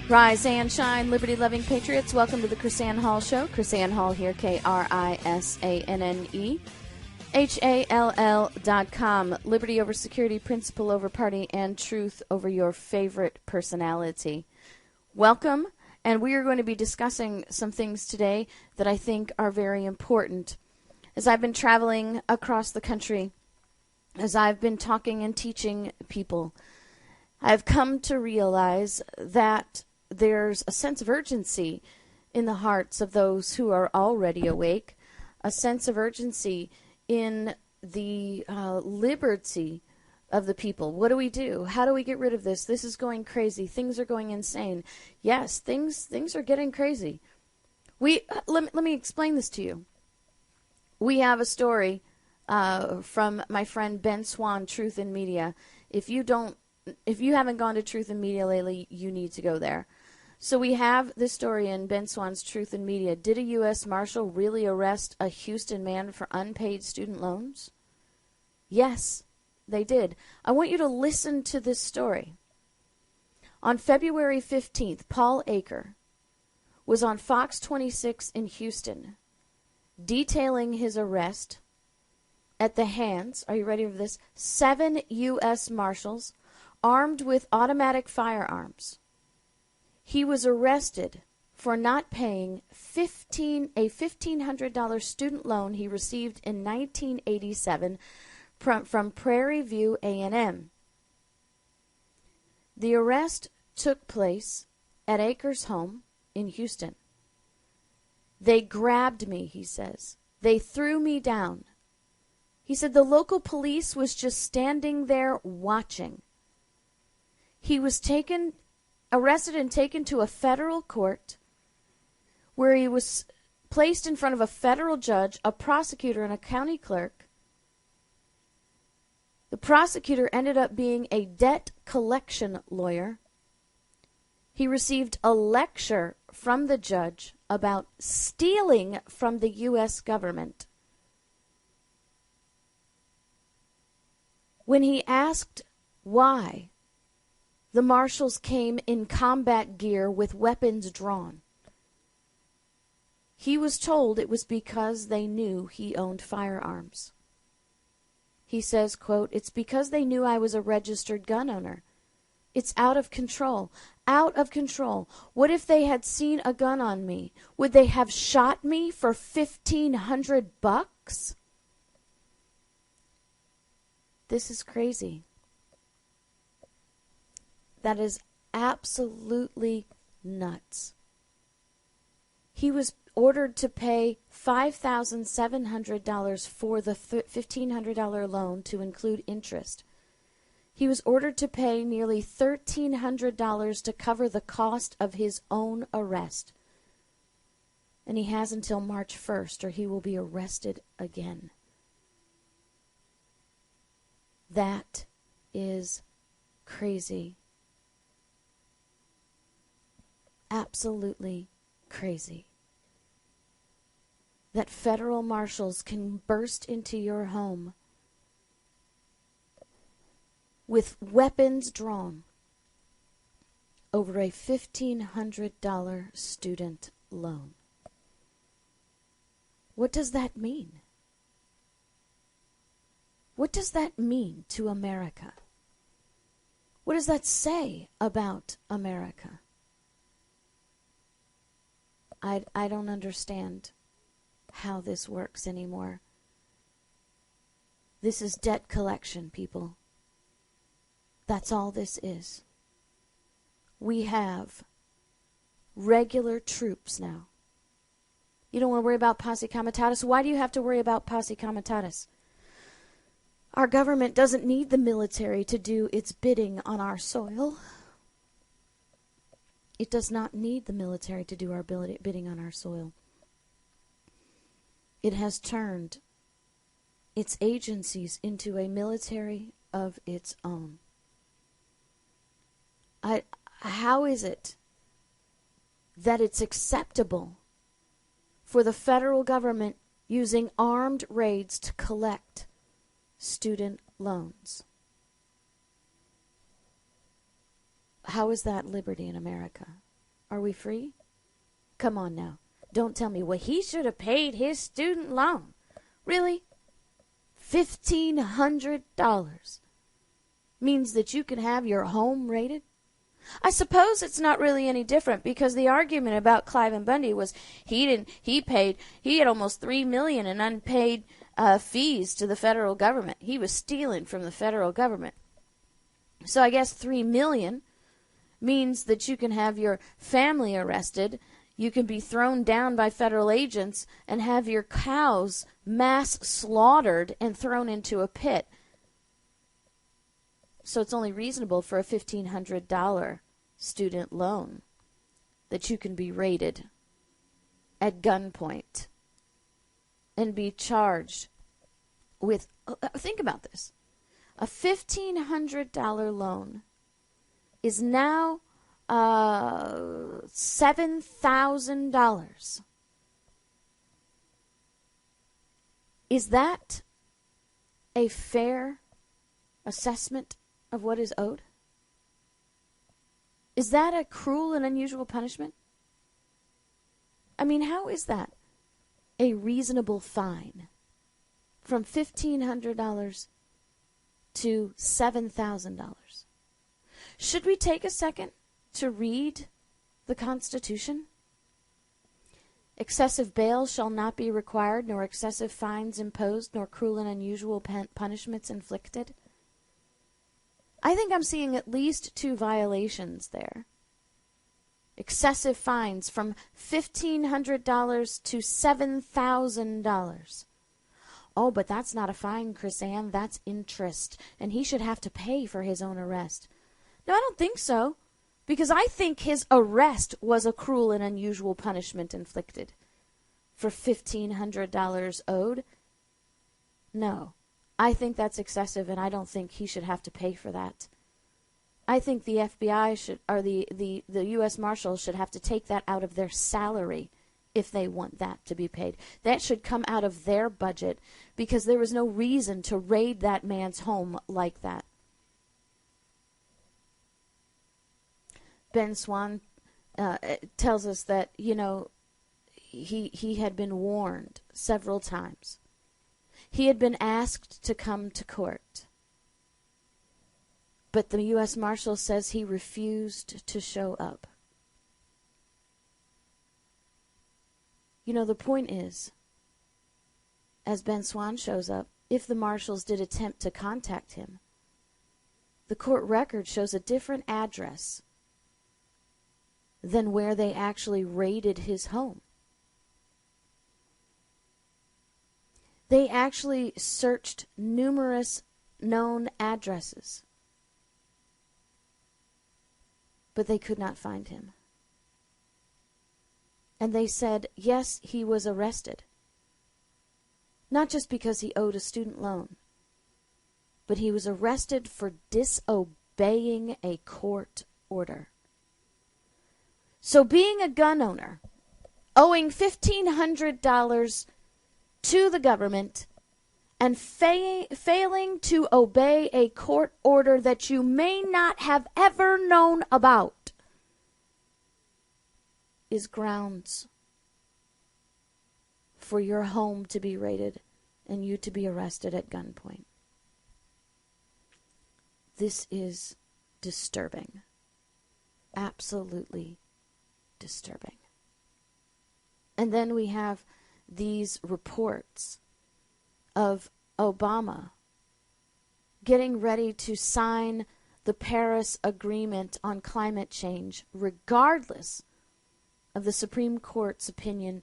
Rise and shine, liberty-loving patriots. Welcome to the KrisAnne Hall Show. KrisAnne Hall here, KrisAnne.com. Liberty over security, principle over party, and truth over your favorite personality. Welcome, and we are going to be discussing some things today that I think are very important. As I've been traveling across the country, as I've been talking and teaching people, I've come to realize that there's a sense of urgency in the hearts of those who are already awake, a sense of urgency in the liberty of the people. What do we do? How do we get rid of this? This is going crazy. Things are going insane. Yes, things are getting crazy. Let me explain this to you. We have a story from my friend Ben Swann, Truth in Media. If you haven't gone to Truth in Media lately, you need to go there. So we have this story in Ben Swann's Truth in Media. Did a U.S. Marshal really arrest a Houston man for unpaid student loans? Yes, they did. I want you to listen to this story. On February 15th, Paul Aker was on Fox 26 in Houston detailing his arrest at the hands, are you ready for this, 7 U.S. Marshals armed with automatic firearms. He was arrested for not paying a $1,500 student loan he received in 1987 from Prairie View A&M. The arrest took place at Aker's home in Houston. They grabbed me, he says. They threw me down. He said the local police was just standing there watching. He was arrested and taken to a federal court where he was placed in front of a federal judge, a prosecutor, and a county clerk. The prosecutor ended up being a debt collection lawyer. He received a lecture from the judge about stealing from the U.S. government. When he asked why the marshals came in combat gear with weapons drawn, he was told it was because they knew he owned firearms. He says, quote, "It's because they knew I was a registered gun owner. It's out of control. Out of control. What if they had seen a gun on me? Would they have shot me for $1,500? This is crazy. That is absolutely nuts. He was ordered to pay $5,700 for the $1,500 loan to include interest. He was ordered to pay nearly $1,300 to cover the cost of his own arrest. And he has until March 1st or he will be arrested again. That is crazy. Absolutely crazy. That federal marshals can burst into your home with weapons drawn over a $1,500 student loan. What does that mean? What does that mean to America? What does that say about America? I don't understand how this works anymore. This is debt collection, people. That's all this is. We have regular troops now. You don't want to worry about posse comitatus. Why do you have to worry about posse comitatus? Our government doesn't need the military to do its bidding on our soil. It does not need the military to do our bidding on our soil. It has turned its agencies into a military of its own. How is it that it's acceptable for the federal government using armed raids to collect student loans? How is that liberty in America? Are we free? Come on now. Don't tell me, well, he should have paid his student loan. Really? $1,500 means that you can have your home raided? I suppose it's not really any different, because the argument about Cliven Bundy was he had almost $3 million in unpaid fees to the federal government. He was stealing from the federal government. So I guess $3 million means that you can have your family arrested, you can be thrown down by federal agents, and have your cows mass slaughtered and thrown into a pit. So it's only reasonable for a $1,500 student loan that you can be raided at gunpoint and be charged with, think about this, a $1,500 loan is now $7,000. Is that a fair assessment of what is owed? Is that a cruel and unusual punishment? I mean, how is that a reasonable fine from $1,500 to $7,000? Should we take a second to read the Constitution? Excessive bail shall not be required, nor excessive fines imposed, nor cruel and unusual punishments inflicted. I think I'm seeing at least 2 violations there. Excessive fines from $1,500 to $7,000. Oh, but that's not a fine, Chris-Ann. That's interest, and he should have to pay for his own arrest. No, I don't think so, because I think his arrest was a cruel and unusual punishment inflicted for $1,500 owed. No. I think that's excessive, and I don't think he should have to pay for that. I think the FBI should, or the U.S. Marshals should have to take that out of their salary if they want that to be paid. That should come out of their budget, because there was no reason to raid that man's home like that. Ben Swann tells us that, he had been warned several times. He had been asked to come to court, but the U.S. Marshal says he refused to show up. The point is, as Ben Swann shows up, if the Marshals did attempt to contact him, the court record shows a different address than where they actually raided his home. They actually searched numerous known addresses, but they could not find him. And they said, yes, he was arrested. Not just because he owed a student loan, but he was arrested for disobeying a court order. So being a gun owner, owing $1,500 to the government, and failing to obey a court order that you may not have ever known about, is grounds for your home to be raided and you to be arrested at gunpoint. This is disturbing. Absolutely disturbing. And then we have these reports of Obama getting ready to sign the Paris Agreement on climate change, regardless of the Supreme Court's opinion